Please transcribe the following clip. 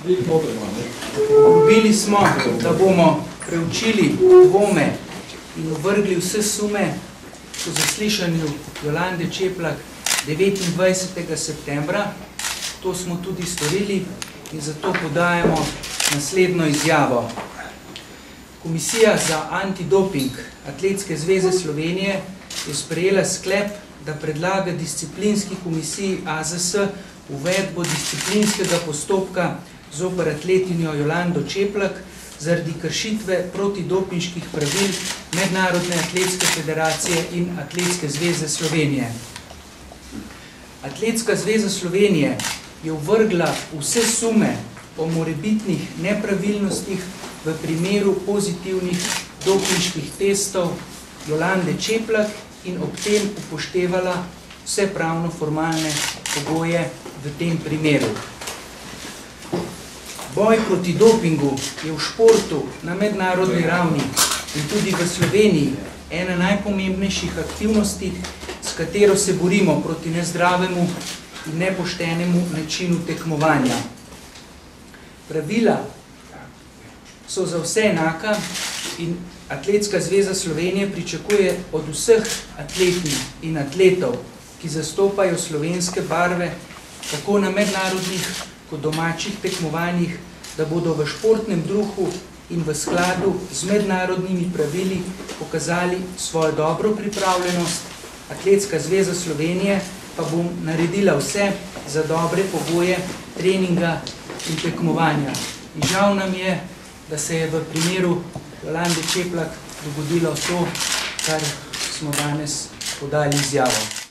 Obljubili smo, da bomo preučili dvome in ovrgli vse sume po zaslišanju Jolande Čeplak 29. septembra. To smo tudi storili in zato podajamo naslednjo izjavo. Komisija za antidoping Atletske zveze Slovenije je sprejela sklep, da predlaga disciplinski komisiji AZS uvedbo disciplinskega postopka zoper atletinjo Jolando Čeplak zaradi kršitve protidopinških pravil Mednarodne atletske federacije in Atletske zveze Slovenije. Atletska zveza Slovenije je ovrgla vse sume o morebitnih nepravilnostih v primeru pozitivnih dopinških testov Jolande Čeplak in ob tem upoštevala vse pravno-formalne pogoje v tem primeru. Boj proti dopingu je v športu na mednarodni ravni in tudi v Sloveniji ena najpomembnejših aktivnosti, s katero se borimo proti nezdravemu in nepoštenemu načinu tekmovanja. Pravila so za vse enaka in Atletska zveza Slovenije pričakuje od vseh atletov in atletov, ki zastopajo slovenske barve, tako na mednarodnih kot domačih tekmovanjih, da bodo v športnem duhu in v skladu z mednarodnimi pravili pokazali svojo dobro pripravljenost. Atletska zveza Slovenije pa bo naredila vse za dobre pogoje treninga in tekmovanja. In žal nam je, da se je v primeru Jolande Čeplak dogodilo to, kar smo danes podali izjavo.